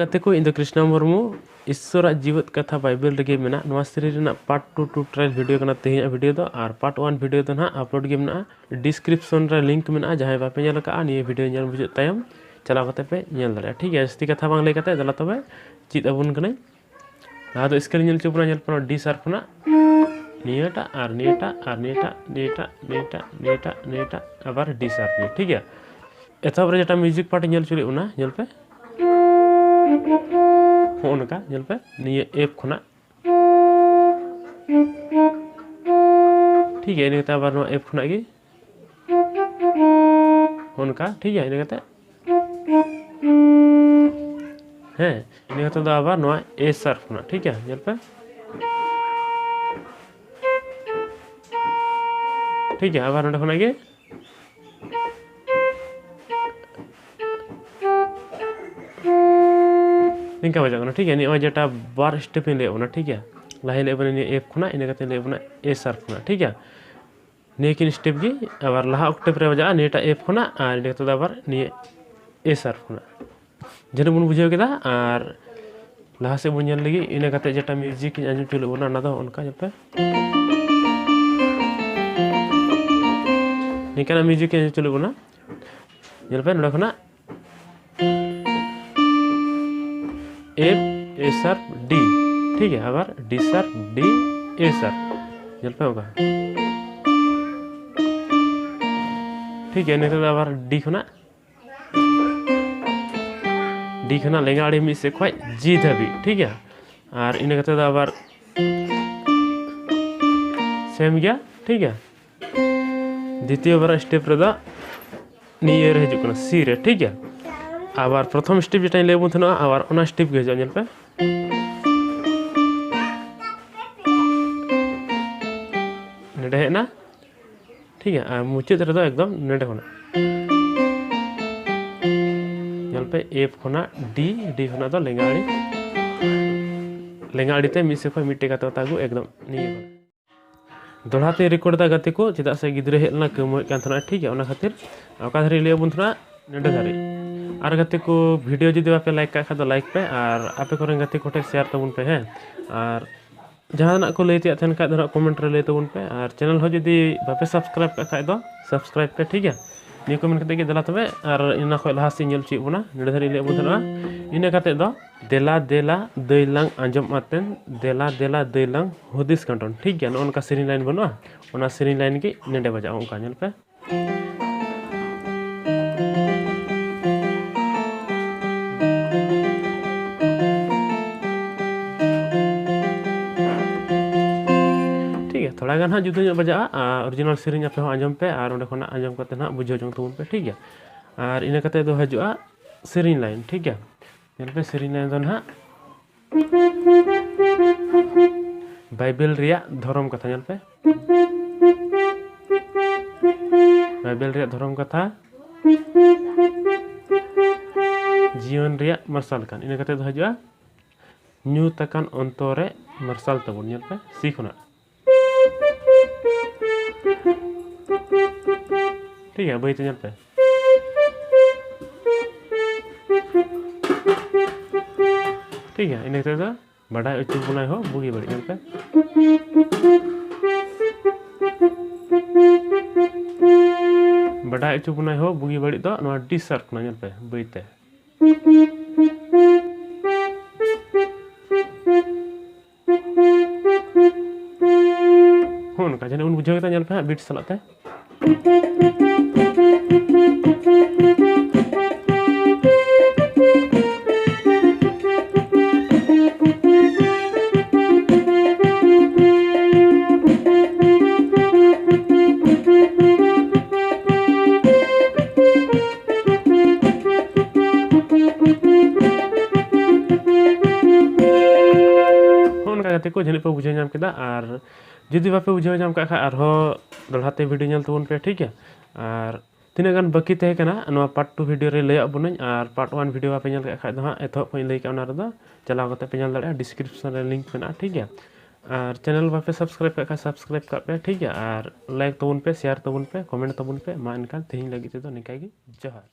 गाते को इन कृष्णा मुर्मू ईश्वर जीवत कथा बाइबल रेगे मेना नवा सीरीज रेना पार्ट 2 ट्रायल वीडियो कना तेहिया वीडियो दो और पार्ट 1 वीडियो दो ना अपलोड गे मेना डिस्क्रिप्शन रे लिंक मेना जहां बापे नेल का नि वीडियो नेल बुझे तायम चलाव कते पे नेल दारे ठीक है जस्ती कथा बांग ले कते दला तबे चित अबुन कने आदो स्केल नेल चुपना नेल पना डी शार्प ना नियटा और नियटा और नियटा नियटा नियटा नियटा नियटा आबार डी शार्प ठीक है एथब रे जेटा म्यूजिक पार्ट नेल चुरी उना नेल पे होनका नेल पे निये एफ खुना ठीक है इने आबार नो एफ खुना गी होनका ठीक है इने कते हैं इने कते दा आबार नो ए शार्प खुना ठीक है नेल पे ठीक है आबार नोडे खुना गे निका बजा ठीक है नहीं जेटा बार स्टेप ले ठीक है लाहे ले बने एफ खुना इन ले बना ए शार्प खुना ठीक है नेकिन स्टेप गी आबार लाहा ऑक्टेव रे बजा नेटा एफ खुना और इन तो आबार नि ए शार्प खुना जने बन बुझाव केदा और लाहा से बन नेल लगी इन जेटा म्यूजिक आंजम चलो बना ना दो उनका जब पे निकाना म्यूजिक आंजम चलो बना जब पे नोडा खुना एफ ए शार्प डी ठीक है आबार D sharp D A sharp जल पे होगा ठीक है नहीं तो आबार डी खना लेंगाड़ी मिस से खोज जी धाबी ठीक है और इन आबार सेम गया ठीक है द्वितीय बार स्टेप रे निये रे हजु सी रे ठीक है आबार प्रथम स्टेप जेटा ले बुन थना आबार ओना स्टेप गे जल पे नेडे हेना ठीक है आ मुचाद रे एकदम नेडे होना जल पे एफ खोना डी डी खोना दो लेंगाड़ी ते मिसे खो मिटे का तागु एकदम निये दोढ़ाते रिकॉर्ड दा गते को चेदा से गिद्रे हेलना कमो कान थना ठीक है ओना खातिर ओका धरी ले बुन थना नेडे धरी और गते को वीडियो जुदी बापे लाइक का तो लाइक पे और आपे को गते कोटे शेयर तबुन पे है और जहां को लेते थन का दरा कमेंट रे ले तबुन पे और चैनल हो जुदी बापे सब्सक्राइब का खाय दो सब्सक्राइब पे ठीक है नि कमेंट कते के दला तबे और इना खो लहा से नेल ची बुना नेडे धरी ले बुना इना कते दो देला देला दैलांग आंजम आतेन देला देला दैलांग हुदिस कंटन ठीक है नोन का सीरीन लाइन बनुआ ओना सीरीन लाइन के नेडे बजा ओका नेल पे थोड़ा गान हाँ जुदा बजा ओरिजिनल सीरीन पे आंजम पे और ओंडे खना आंजम करते ना बुझो जों तबुन पे ठीक है और इन कते दो हजुआ सीरीन लाइन ठीक है नेल पे सीरीन लाइन दो ना बाइबल रिया धर्म कथा नेल पे बाइबल रिया धर्म कथा जीवन रिया मार्शल कान इन कते दो हजुआ न्यू तकान अंतरे मार्शल तबुन नेल पे सीखना ठीक है बैठे जल पे ठीक है इन बड़ा उच्च बुनाई हो बुगी बड़ी जल पे बड़ा उच्च बुनाई हो बुगी बड़ी दो नवा डी शार्प ना जल पे बैठे होन का जने उन बुझाव जल पे बीट सलाते को जने पे बुझे नाम केदा और जुदी बापे बुझे नाम का और दोढ़ाते वीडियो नेल तबुन पे ठीक है और तीना गान बाकी तहे कना नवा पार्ट 2 वीडियो रे लय बुनኝ और पार्ट 1 वीडियो बापे नेल का दो एथो को लय का ओना रे दो चलाव कते पे नेल दाड़ा डिस्क्रिप्शन रे लिंक मेना ठीक है और चैनल बापे सब्सक्राइब का सब्सक्राइब का पे ठीक है और लाइक तबुन पे शेयर तबुन पे कमेंट तबुन पे मा इनका तेहिं लगी ते दो निकागी जोहार।